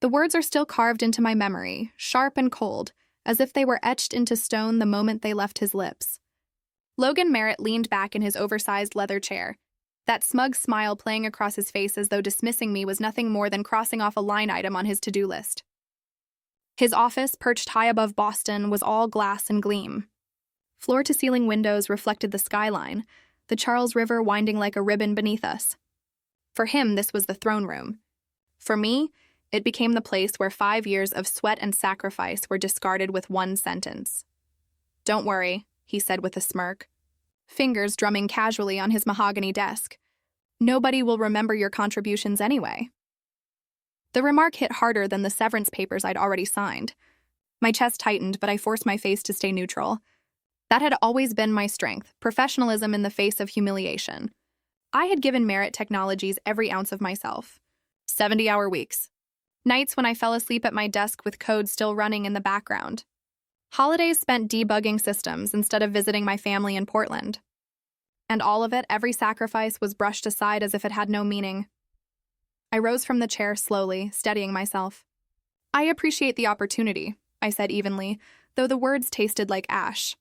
The words are still carved into my memory, sharp and cold, as if they were etched into stone the moment they left his lips. Logan Merritt leaned back in his oversized leather chair, that smug smile playing across his face as though dismissing me was nothing more than crossing off a line item on his to-do list. His office, perched high above Boston, was all glass and gleam. Floor-to-ceiling windows reflected the skyline, the Charles River winding like a ribbon beneath us. For him, this was the throne room. For me, it became the place where 5 years of sweat and sacrifice were discarded with one sentence. "Don't worry," he said with a smirk, fingers drumming casually on his mahogany desk. "Nobody will remember your contributions anyway." The remark hit harder than the severance papers I'd already signed. My chest tightened, but I forced my face to stay neutral. That had always been my strength, professionalism in the face of humiliation. I had given Merit Technologies every ounce of myself. 70-hour weeks. Nights when I fell asleep at my desk with code still running in the background. Holidays spent debugging systems instead of visiting my family in Portland. And all of it, every sacrifice, was brushed aside as if it had no meaning. I rose from the chair slowly, steadying myself. "I appreciate the opportunity," I said evenly, though the words tasted like ash.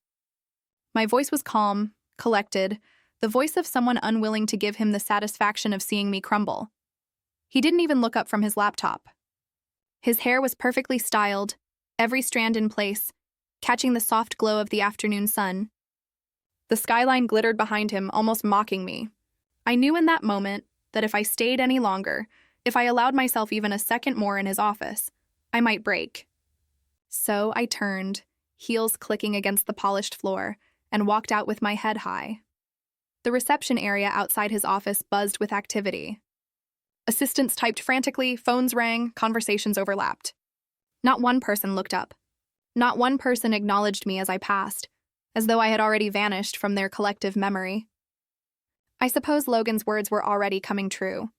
My voice was calm, collected, the voice of someone unwilling to give him the satisfaction of seeing me crumble. He didn't even look up from his laptop. His hair was perfectly styled, every strand in place, catching the soft glow of the afternoon sun. The skyline glittered behind him, almost mocking me. I knew in that moment that if I stayed any longer, if I allowed myself even a second more in his office, I might break. So I turned, heels clicking against the polished floor, and walked out with my head high. The reception area outside his office buzzed with activity. Assistants typed frantically, phones rang, conversations overlapped. Not one person looked up. Not one person acknowledged me as I passed, as though I had already vanished from their collective memory. I suppose Logan's words were already coming true.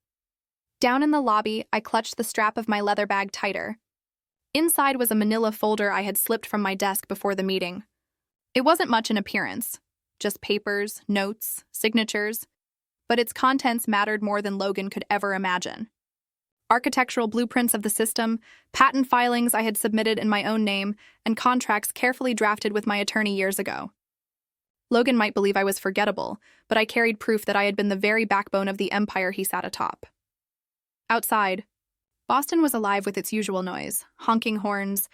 Down in the lobby, I clutched the strap of my leather bag tighter. Inside was a manila folder I had slipped from my desk before the meeting. It wasn't much in appearance, just papers, notes, signatures, but its contents mattered more than Logan could ever imagine. Architectural blueprints of the system, patent filings I had submitted in my own name, and contracts carefully drafted with my attorney years ago. Logan might believe I was forgettable, but I carried proof that I had been the very backbone of the empire he sat atop. Outside, Boston was alive with its usual noise, honking horns,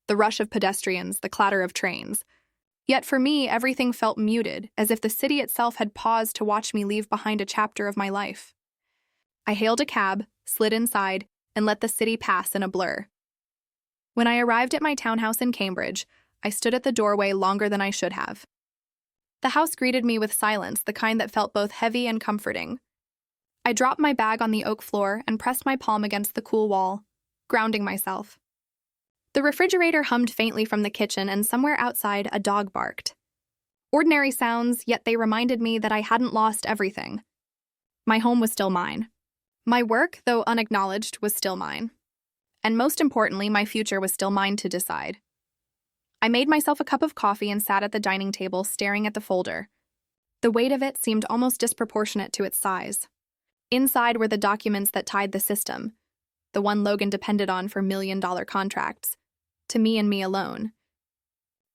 the rush of pedestrians, the clatter of trains. Yet for me, everything felt muted, as if the city itself had paused to watch me leave behind a chapter of my life. I hailed a cab, slid inside, and let the city pass in a blur. When I arrived at my townhouse in Cambridge, I stood at the doorway longer than I should have. The house greeted me with silence, the kind that felt both heavy and comforting. I dropped my bag on the oak floor and pressed my palm against the cool wall, grounding myself. The refrigerator hummed faintly from the kitchen, and somewhere outside, a dog barked. Ordinary sounds, yet they reminded me that I hadn't lost everything. My home was still mine. My work, though unacknowledged, was still mine. And most importantly, my future was still mine to decide. I made myself a cup of coffee and sat at the dining table, staring at the folder. The weight of it seemed almost disproportionate to its size. Inside were the documents that tied the system, the one Logan depended on for million-dollar contracts, to me and me alone.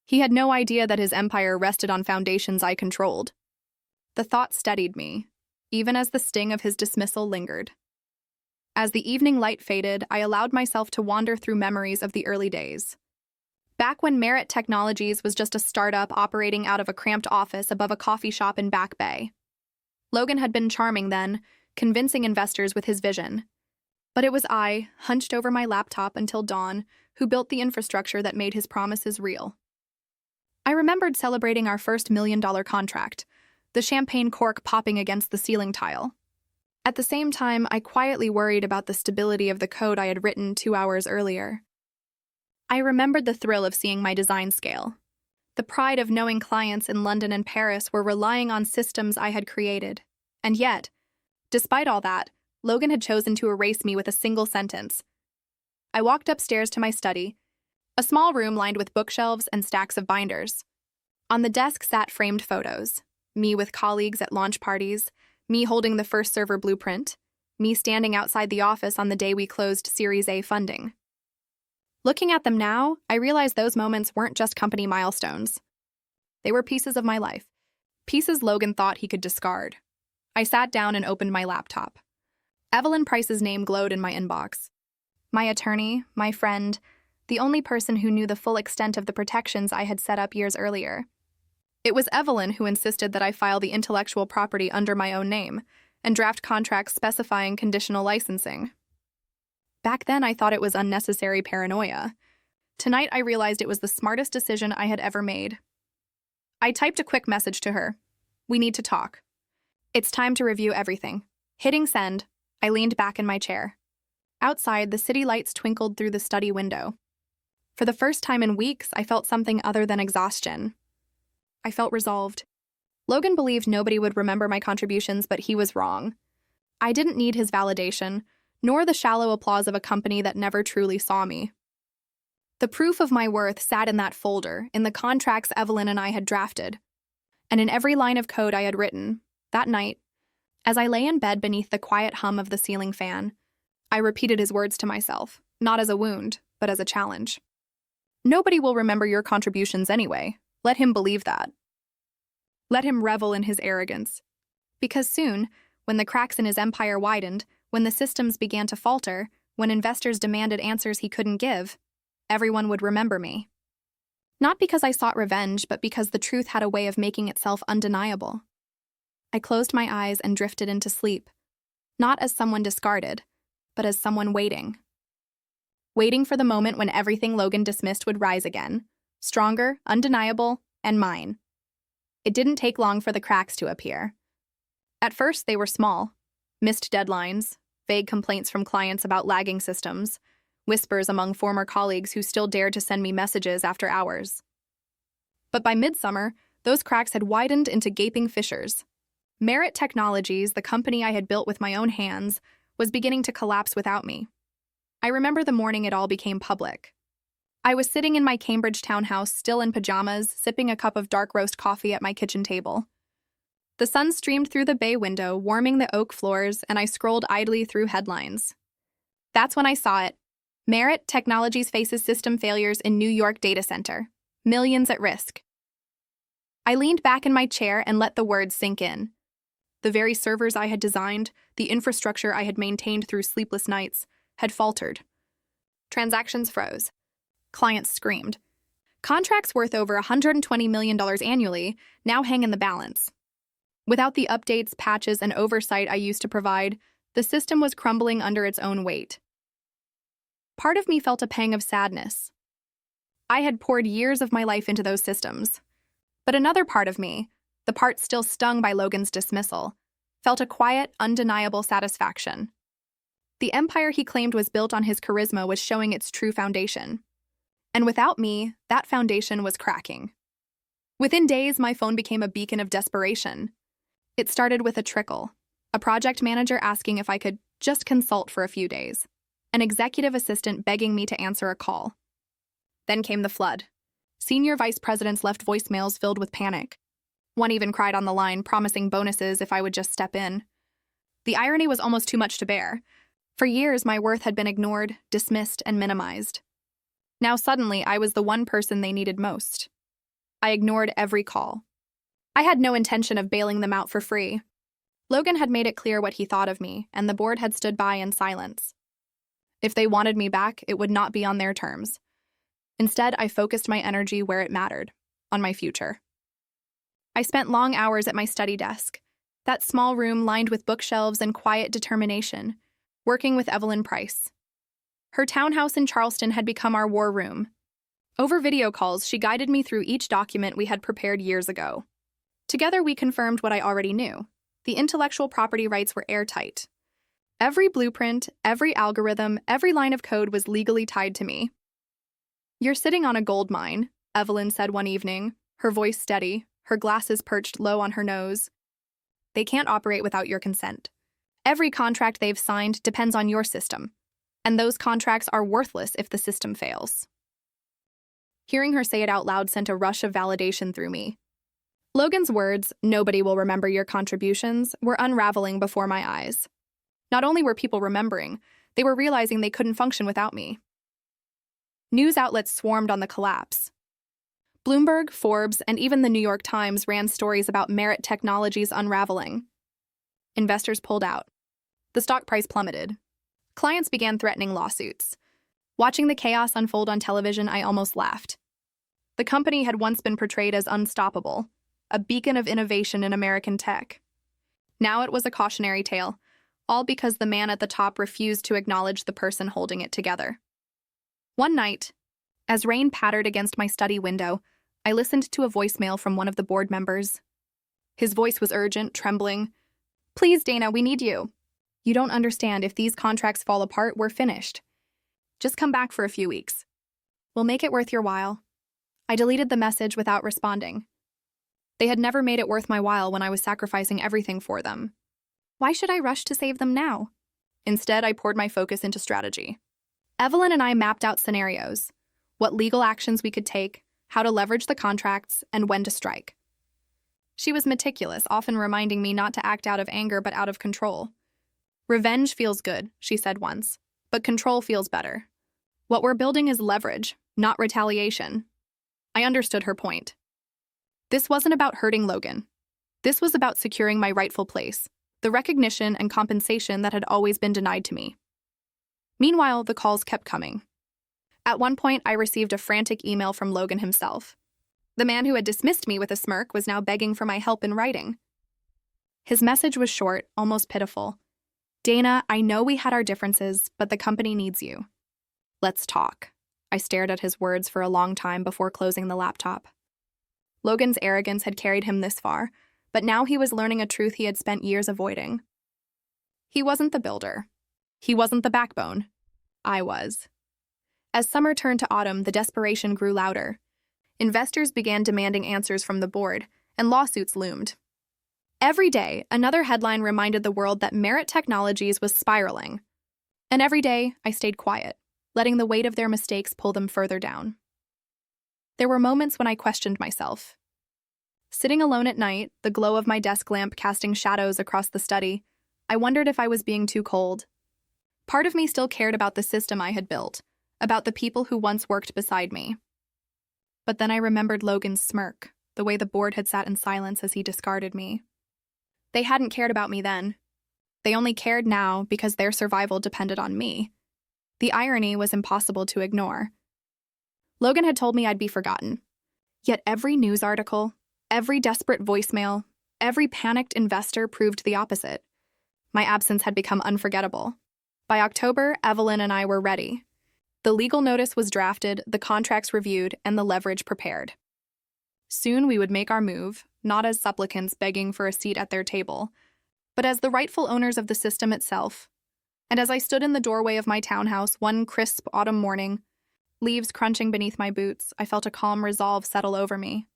He had no idea that his empire rested on foundations I controlled. The thought steadied me, even as the sting of his dismissal lingered. As the evening light faded, I allowed myself to wander through memories of the early days. Back when Merit Technologies was just a startup operating out of a cramped office above a coffee shop in Back Bay. Logan had been charming then, convincing investors with his vision. But it was I, hunched over my laptop until dawn, who built the infrastructure that made his promises real. I remembered celebrating our first million-dollar contract, the champagne cork popping against the ceiling tile. At the same time, I quietly worried about the stability of the code I had written 2 hours earlier. I remembered the thrill of seeing my design scale, the pride of knowing clients in London and Paris were relying on systems I had created. And yet, despite all that, Logan had chosen to erase me with a single sentence. I walked upstairs to my study, a small room lined with bookshelves and stacks of binders. On the desk sat framed photos, me with colleagues at launch parties, me holding the first server blueprint, me standing outside the office on the day we closed Series A funding. Looking at them now, I realize those moments weren't just company milestones. They were pieces of my life, pieces Logan thought he could discard. I sat down and opened my laptop. Evelyn Price's name glowed in my inbox. My attorney, my friend, the only person who knew the full extent of the protections I had set up years earlier. It was Evelyn who insisted that I file the intellectual property under my own name and draft contracts specifying conditional licensing. Back then, I thought it was unnecessary paranoia. Tonight, I realized it was the smartest decision I had ever made. I typed a quick message to her. We need to talk. It's time to review everything. Hitting send, I leaned back in my chair. Outside, the city lights twinkled through the study window. For the first time in weeks, I felt something other than exhaustion. I felt resolved. Logan believed nobody would remember my contributions, but he was wrong. I didn't need his validation, nor the shallow applause of a company that never truly saw me. The proof of my worth sat in that folder, in the contracts Evelyn and I had drafted, and in every line of code I had written. That night, as I lay in bed beneath the quiet hum of the ceiling fan, I repeated his words to myself, not as a wound, but as a challenge. Nobody will remember your contributions anyway. Let him believe that. Let him revel in his arrogance. Because soon, when the cracks in his empire widened, when the systems began to falter, when investors demanded answers he couldn't give, everyone would remember me. Not because I sought revenge, but because the truth had a way of making itself undeniable. I closed my eyes and drifted into sleep, not as someone discarded, but as someone waiting. Waiting for the moment when everything Logan dismissed would rise again, stronger, undeniable, and mine. It didn't take long for the cracks to appear. At first, they were small. Missed deadlines, vague complaints from clients about lagging systems, whispers among former colleagues who still dared to send me messages after hours. But by midsummer, those cracks had widened into gaping fissures. Merit Technologies, the company I had built with my own hands, was beginning to collapse without me. I remember the morning it all became public. I was sitting in my Cambridge townhouse, still in pajamas, sipping a cup of dark roast coffee at my kitchen table. The sun streamed through the bay window, warming the oak floors, and I scrolled idly through headlines. That's when I saw it. Merit Technologies faces system failures in New York data center. Millions at risk. I leaned back in my chair and let the words sink in. The very servers I had designed, the infrastructure I had maintained through sleepless nights, had faltered. Transactions froze. Clients screamed. Contracts worth over $120 million annually now hang in the balance. Without the updates, patches, and oversight I used to provide, the system was crumbling under its own weight. Part of me felt a pang of sadness. I had poured years of my life into those systems. But another part of me, the part still stung by Logan's dismissal, felt a quiet, undeniable satisfaction. The empire he claimed was built on his charisma was showing its true foundation. And without me, that foundation was cracking. Within days, my phone became a beacon of desperation. It started with a trickle, a project manager asking if I could just consult for a few days, an executive assistant begging me to answer a call. Then came the flood. Senior vice presidents left voicemails filled with panic. One even cried on the line, promising bonuses if I would just step in. The irony was almost too much to bear. For years, my worth had been ignored, dismissed, and minimized. Now suddenly, I was the one person they needed most. I ignored every call. I had no intention of bailing them out for free. Logan had made it clear what he thought of me, and the board had stood by in silence. If they wanted me back, it would not be on their terms. Instead, I focused my energy where it mattered, on my future. I spent long hours at my study desk, that small room lined with bookshelves and quiet determination, working with Evelyn Price. Her townhouse in Charleston had become our war room. Over video calls, she guided me through each document we had prepared years ago. Together, we confirmed what I already knew. The intellectual property rights were airtight. Every blueprint, every algorithm, every line of code was legally tied to me. "You're sitting on a gold mine," Evelyn said one evening, her voice steady, her glasses perched low on her nose. "They can't operate without your consent. Every contract they've signed depends on your system, and those contracts are worthless if the system fails." Hearing her say it out loud sent a rush of validation through me. Logan's words, "Nobody will remember your contributions," were unraveling before my eyes. Not only were people remembering, they were realizing they couldn't function without me. News outlets swarmed on the collapse. Bloomberg, Forbes, and even the New York Times ran stories about Merit Technologies unraveling. Investors pulled out. The stock price plummeted. Clients began threatening lawsuits. Watching the chaos unfold on television, I almost laughed. The company had once been portrayed as unstoppable, a beacon of innovation in American tech. Now it was a cautionary tale, all because the man at the top refused to acknowledge the person holding it together. One night, as rain pattered against my study window, I listened to a voicemail from one of the board members. His voice was urgent, trembling. "Please, Dana, we need you. You don't understand. If these contracts fall apart, we're finished. Just come back for a few weeks. We'll make it worth your while." I deleted the message without responding. They had never made it worth my while when I was sacrificing everything for them. Why should I rush to save them now? Instead, I poured my focus into strategy. Evelyn and I mapped out scenarios, what legal actions we could take, how to leverage the contracts, and when to strike. She was meticulous, often reminding me not to act out of anger but out of control. "Revenge feels good," she said once, "but control feels better. What we're building is leverage, not retaliation." I understood her point. This wasn't about hurting Logan. This was about securing my rightful place, the recognition and compensation that had always been denied to me. Meanwhile, the calls kept coming. At one point, I received a frantic email from Logan himself. The man who had dismissed me with a smirk was now begging for my help in writing. His message was short, almost pitiful. "Dana, I know we had our differences, but the company needs you. Let's talk." I stared at his words for a long time before closing the laptop. Logan's arrogance had carried him this far, but now he was learning a truth he had spent years avoiding. He wasn't the builder. He wasn't the backbone. I was. As summer turned to autumn, the desperation grew louder. Investors began demanding answers from the board, and lawsuits loomed. Every day, another headline reminded the world that Merit Technologies was spiraling. And every day, I stayed quiet, letting the weight of their mistakes pull them further down. There were moments when I questioned myself. Sitting alone at night, the glow of my desk lamp casting shadows across the study, I wondered if I was being too cold. Part of me still cared about the system I had built, about the people who once worked beside me. But then I remembered Logan's smirk, the way the board had sat in silence as he discarded me. They hadn't cared about me then. They only cared now because their survival depended on me. The irony was impossible to ignore. Logan had told me I'd be forgotten. Yet every news article, every desperate voicemail, every panicked investor proved the opposite. My absence had become unforgettable. By October, Evelyn and I were ready. The legal notice was drafted, the contracts reviewed, and the leverage prepared. Soon we would make our move, not as supplicants begging for a seat at their table, but as the rightful owners of the system itself. And as I stood in the doorway of my townhouse one crisp autumn morning, leaves crunching beneath my boots, I felt a calm resolve settle over me.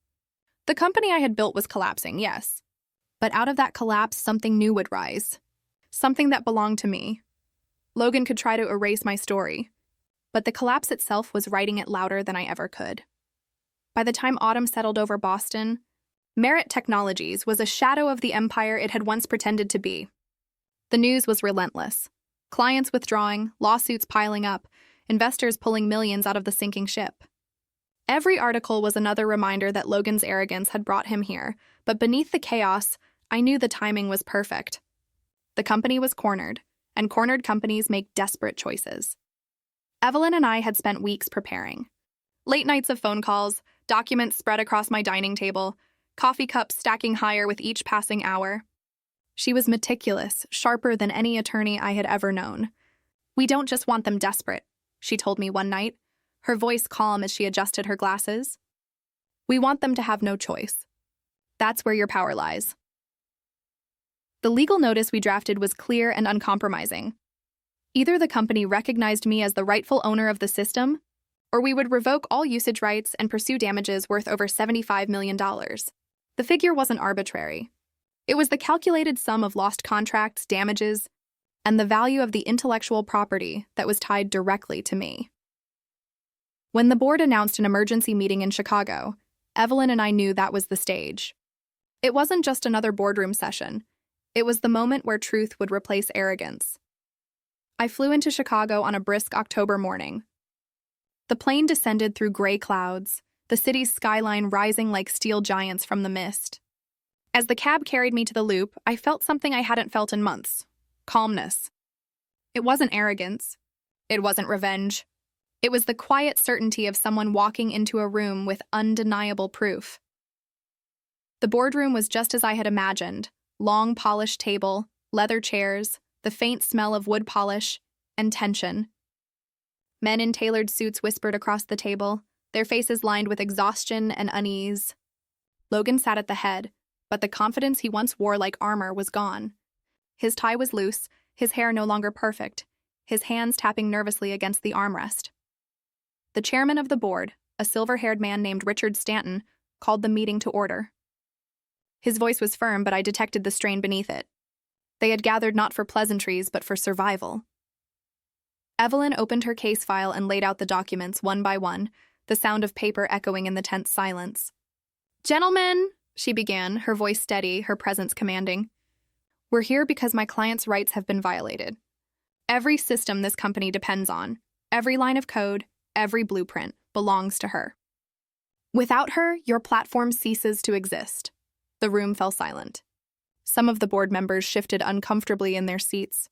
The company I had built was collapsing, yes. But out of that collapse, something new would rise. Something that belonged to me. Logan could try to erase my story, but the collapse itself was writing it louder than I ever could. By the time autumn settled over Boston, Merit Technologies was a shadow of the empire it had once pretended to be. The news was relentless. Clients withdrawing, lawsuits piling up, investors pulling millions out of the sinking ship. Every article was another reminder that Logan's arrogance had brought him here, but beneath the chaos, I knew the timing was perfect. The company was cornered, and cornered companies make desperate choices. Evelyn and I had spent weeks preparing. Late nights of phone calls, documents spread across my dining table, coffee cups stacking higher with each passing hour. She was meticulous, sharper than any attorney I had ever known. "We don't just want them desperate," she told me one night, her voice calm as she adjusted her glasses. "We want them to have no choice. That's where your power lies." The legal notice we drafted was clear and uncompromising. Either the company recognized me as the rightful owner of the system, or we would revoke all usage rights and pursue damages worth over $75 million. The figure wasn't arbitrary. It was the calculated sum of lost contracts, damages, and the value of the intellectual property that was tied directly to me. When the board announced an emergency meeting in Chicago, Evelyn and I knew that was the stage. It wasn't just another boardroom session. It was the moment where truth would replace arrogance. I flew into Chicago on a brisk October morning. The plane descended through gray clouds, the city's skyline rising like steel giants from the mist. As the cab carried me to the Loop, I felt something I hadn't felt in months: calmness. It wasn't arrogance. It wasn't revenge. It was the quiet certainty of someone walking into a room with undeniable proof. The boardroom was just as I had imagined: long, polished table, leather chairs, the faint smell of wood polish, and tension. Men in tailored suits whispered across the table, their faces lined with exhaustion and unease. Logan sat at the head, but the confidence he once wore like armor was gone. His tie was loose, his hair no longer perfect, his hands tapping nervously against the armrest. The chairman of the board, a silver-haired man named Richard Stanton, called the meeting to order. His voice was firm, but I detected the strain beneath it. They had gathered not for pleasantries, but for survival. Evelyn opened her case file and laid out the documents one by one, the sound of paper echoing in the tense silence. "Gentlemen," she began, her voice steady, her presence commanding, "we're here because my client's rights have been violated. Every system this company depends on, every line of code, every blueprint, belongs to her. Without her, your platform ceases to exist." The room fell silent. Some of the board members shifted uncomfortably in their seats.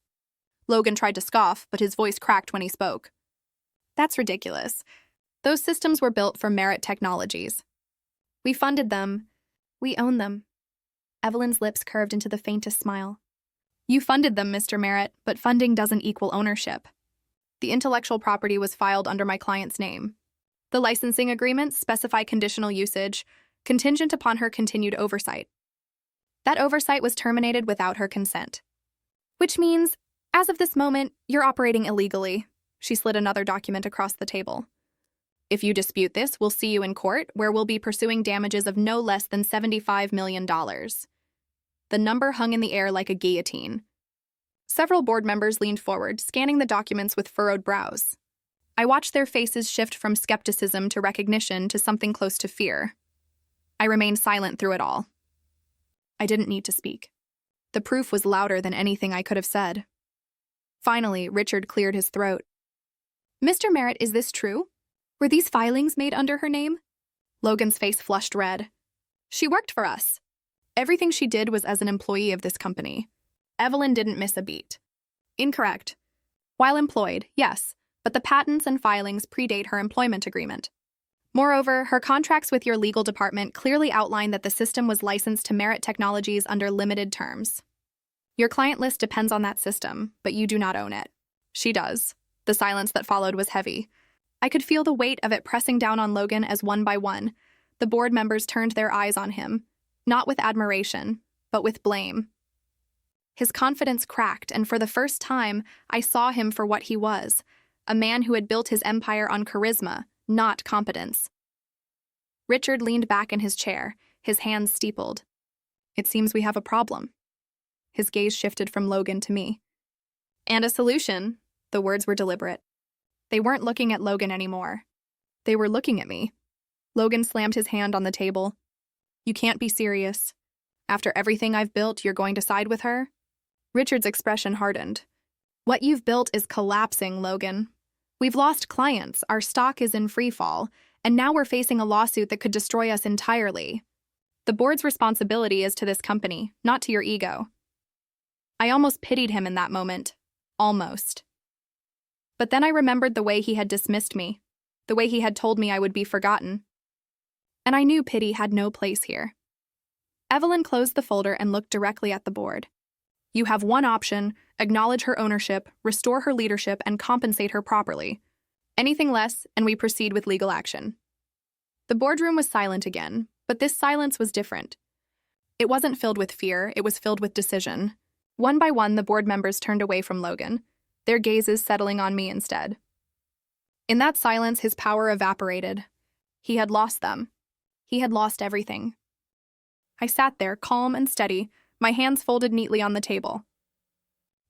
Logan tried to scoff, but his voice cracked when he spoke. "That's ridiculous. Those systems were built for Merit Technologies. We funded them. We own them." Evelyn's lips curved into the faintest smile. "You funded them, Mr. Merritt, but funding doesn't equal ownership. The intellectual property was filed under my client's name. The licensing agreements specify conditional usage, contingent upon her continued oversight. That oversight was terminated without her consent. Which means, as of this moment, you're operating illegally." She slid another document across the table. "If you dispute this, we'll see you in court, where we'll be pursuing damages of no less than $75 million. The number hung in the air like a guillotine. Several board members leaned forward, scanning the documents with furrowed brows. I watched their faces shift from skepticism to recognition to something close to fear. I remained silent through it all. I didn't need to speak. The proof was louder than anything I could have said. Finally, Richard cleared his throat. "Mr. Merritt, is this true? Were these filings made under her name?" Logan's face flushed red. "She worked for us. Everything she did was as an employee of this company." Evelyn didn't miss a beat. "Incorrect. While employed, yes, but the patents and filings predate her employment agreement. Moreover, her contracts with your legal department clearly outline that the system was licensed to Merit Technologies under limited terms. Your client list depends on that system, but you do not own it. She does." The silence that followed was heavy. I could feel the weight of it pressing down on Logan as one by one, the board members turned their eyes on him, not with admiration, but with blame. His confidence cracked, and for the first time, I saw him for what he was, a man who had built his empire on charisma, not competence. Richard leaned back in his chair, his hands steepled. "It seems we have a problem." His gaze shifted from Logan to me. "And a solution." The words were deliberate. They weren't looking at Logan anymore. They were looking at me. Logan slammed his hand on the table. "You can't be serious. After everything I've built, you're going to side with her?" Richard's expression hardened. "What you've built is collapsing, Logan. We've lost clients, our stock is in free fall, and now we're facing a lawsuit that could destroy us entirely. The board's responsibility is to this company, not to your ego." I almost pitied him in that moment. Almost. But then I remembered the way he had dismissed me, the way he had told me I would be forgotten. And I knew pity had no place here. Evelyn closed the folder and looked directly at the board. "You have one option: acknowledge her ownership, restore her leadership, and compensate her properly. Anything less, and we proceed with legal action." The boardroom was silent again, but this silence was different. It wasn't filled with fear, it was filled with decision. One by one, the board members turned away from Logan, their gazes settling on me instead. In that silence, his power evaporated. He had lost them. He had lost everything. I sat there, calm and steady, my hands folded neatly on the table.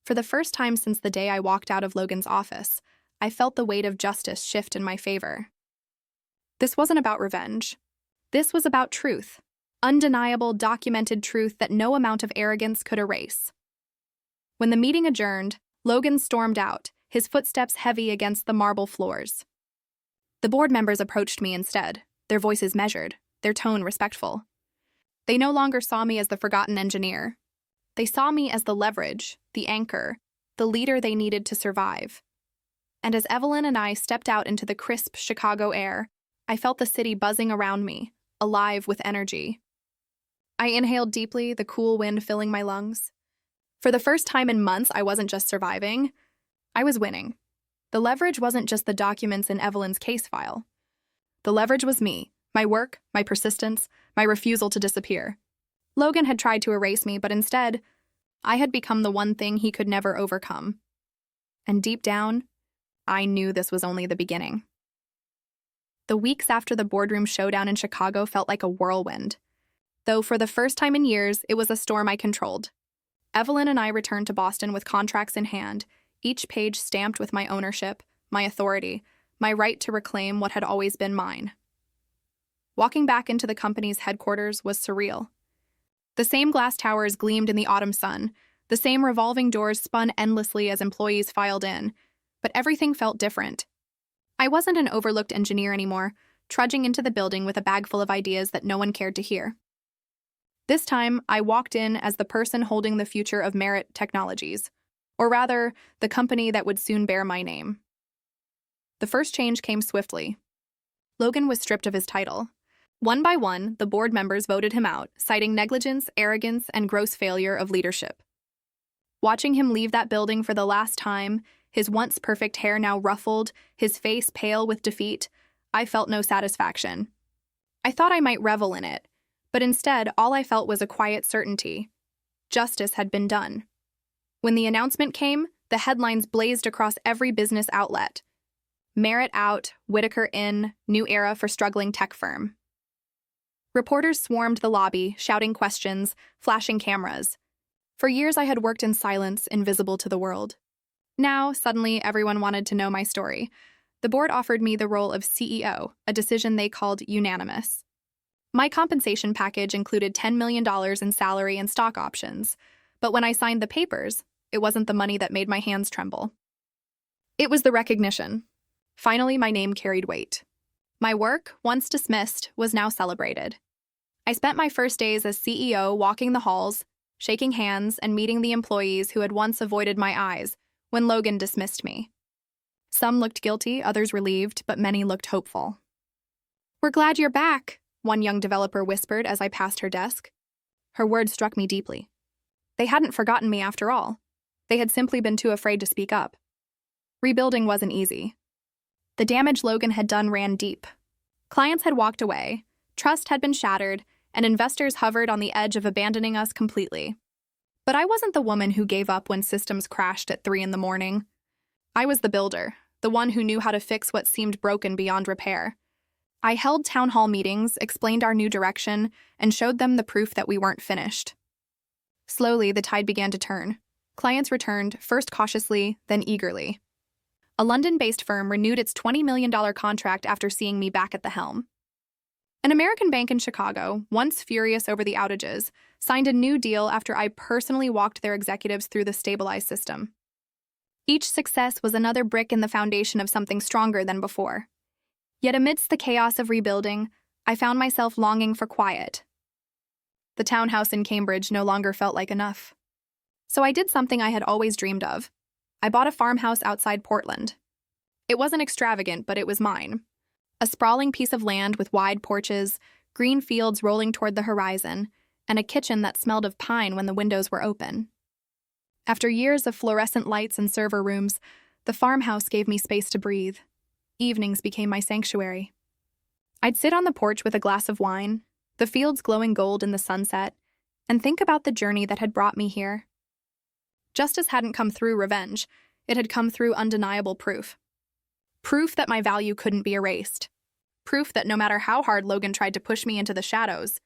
For the first time since the day I walked out of Logan's office, I felt the weight of justice shift in my favor. This wasn't about revenge. This was about truth. Undeniable, documented truth that no amount of arrogance could erase. When the meeting adjourned, Logan stormed out, his footsteps heavy against the marble floors. The board members approached me instead, their voices measured, their tone respectful. They no longer saw me as the forgotten engineer. They saw me as the leverage, the anchor, the leader they needed to survive. And as Evelyn and I stepped out into the crisp Chicago air, I felt the city buzzing around me, alive with energy. I inhaled deeply, the cool wind filling my lungs. For the first time in months, I wasn't just surviving, I was winning. The leverage wasn't just the documents in Evelyn's case file. The leverage was me, my work, my persistence, my refusal to disappear. Logan had tried to erase me, but instead, I had become the one thing he could never overcome. And deep down, I knew this was only the beginning. The weeks after the boardroom showdown in Chicago felt like a whirlwind. Though for the first time in years, it was a storm I controlled. Evelyn and I returned to Boston with contracts in hand, each page stamped with my ownership, my authority, my right to reclaim what had always been mine. Walking back into the company's headquarters was surreal. The same glass towers gleamed in the autumn sun, the same revolving doors spun endlessly as employees filed in, but everything felt different. I wasn't an overlooked engineer anymore, trudging into the building with a bag full of ideas that no one cared to hear. This time, I walked in as the person holding the future of Merit Technologies, or rather, the company that would soon bear my name. The first change came swiftly. Logan was stripped of his title. One by one, the board members voted him out, citing negligence, arrogance, and gross failure of leadership. Watching him leave that building for the last time, his once perfect hair now ruffled, his face pale with defeat, I felt no satisfaction. I thought I might revel in it, but instead, all I felt was a quiet certainty. Justice had been done. When the announcement came, the headlines blazed across every business outlet. Merit out, Whitaker in, new era for struggling tech firm. Reporters swarmed the lobby, shouting questions, flashing cameras. For years I had worked in silence, invisible to the world. Now, suddenly, everyone wanted to know my story. The board offered me the role of CEO, a decision they called unanimous. My compensation package included $10 million in salary and stock options, but when I signed the papers, it wasn't the money that made my hands tremble. It was the recognition. Finally, my name carried weight. My work, once dismissed, was now celebrated. I spent my first days as CEO walking the halls, shaking hands, and meeting the employees who had once avoided my eyes when Logan dismissed me. Some looked guilty, others relieved, but many looked hopeful. "We're glad you're back," one young developer whispered as I passed her desk. Her words struck me deeply. They hadn't forgotten me after all. They had simply been too afraid to speak up. Rebuilding wasn't easy. The damage Logan had done ran deep. Clients had walked away, trust had been shattered, and investors hovered on the edge of abandoning us completely. But I wasn't the woman who gave up when systems crashed at 3 a.m. I was the builder, the one who knew how to fix what seemed broken beyond repair. I held town hall meetings, explained our new direction, and showed them the proof that we weren't finished. Slowly, the tide began to turn. Clients returned, first cautiously, then eagerly. A London-based firm renewed its $20 million contract after seeing me back at the helm. An American bank in Chicago, once furious over the outages, signed a new deal after I personally walked their executives through the stabilized system. Each success was another brick in the foundation of something stronger than before. Yet amidst the chaos of rebuilding, I found myself longing for quiet. The townhouse in Cambridge no longer felt like enough. So I did something I had always dreamed of. I bought a farmhouse outside Portland. It wasn't extravagant, but it was mine. A sprawling piece of land with wide porches, green fields rolling toward the horizon, and a kitchen that smelled of pine when the windows were open. After years of fluorescent lights and server rooms, the farmhouse gave me space to breathe. Evenings became my sanctuary. I'd sit on the porch with a glass of wine, the fields glowing gold in the sunset, and think about the journey that had brought me here. Justice hadn't come through revenge. It had come through undeniable proof. Proof that my value couldn't be erased. Proof that no matter how hard Logan tried to push me into the shadows,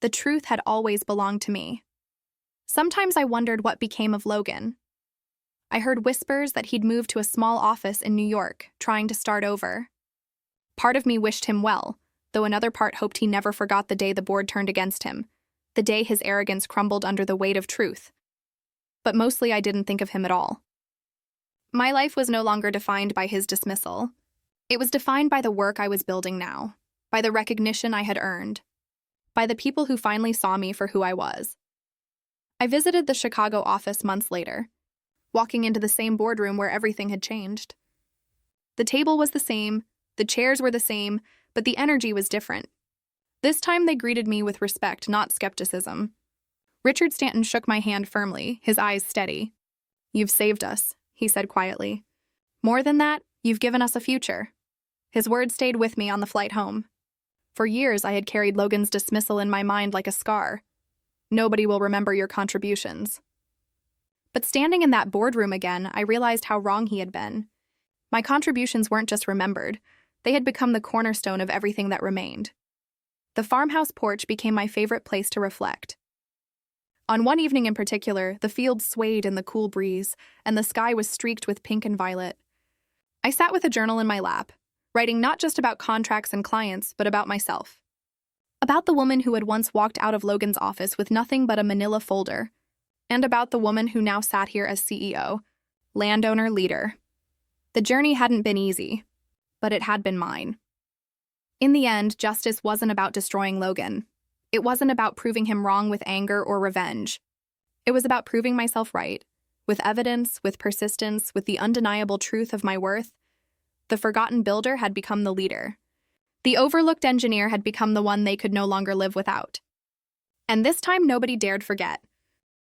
the truth had always belonged to me. Sometimes I wondered what became of Logan. I heard whispers that he'd moved to a small office in New York, trying to start over. Part of me wished him well, though another part hoped he never forgot the day the board turned against him, the day his arrogance crumbled under the weight of truth. But mostly I didn't think of him at all. My life was no longer defined by his dismissal. It was defined by the work I was building now, by the recognition I had earned, by the people who finally saw me for who I was. I visited the Chicago office months later, walking into the same boardroom where everything had changed. The table was the same, the chairs were the same, but the energy was different. This time they greeted me with respect, not skepticism. Richard Stanton shook my hand firmly, his eyes steady. "You've saved us," he said quietly. "More than that, you've given us a future." His words stayed with me on the flight home. For years, I had carried Logan's dismissal in my mind like a scar. Nobody will remember your contributions. But standing in that boardroom again, I realized how wrong he had been. My contributions weren't just remembered, they had become the cornerstone of everything that remained. The farmhouse porch became my favorite place to reflect. On one evening in particular, the fields swayed in the cool breeze, and the sky was streaked with pink and violet. I sat with a journal in my lap, writing not just about contracts and clients, but about myself. About the woman who had once walked out of Logan's office with nothing but a manila folder, and about the woman who now sat here as CEO, landowner, leader. The journey hadn't been easy, but it had been mine. In the end, justice wasn't about destroying Logan. It wasn't about proving him wrong with anger or revenge. It was about proving myself right, with evidence, with persistence, with the undeniable truth of my worth. The forgotten builder had become the leader. The overlooked engineer had become the one they could no longer live without. And this time nobody dared forget.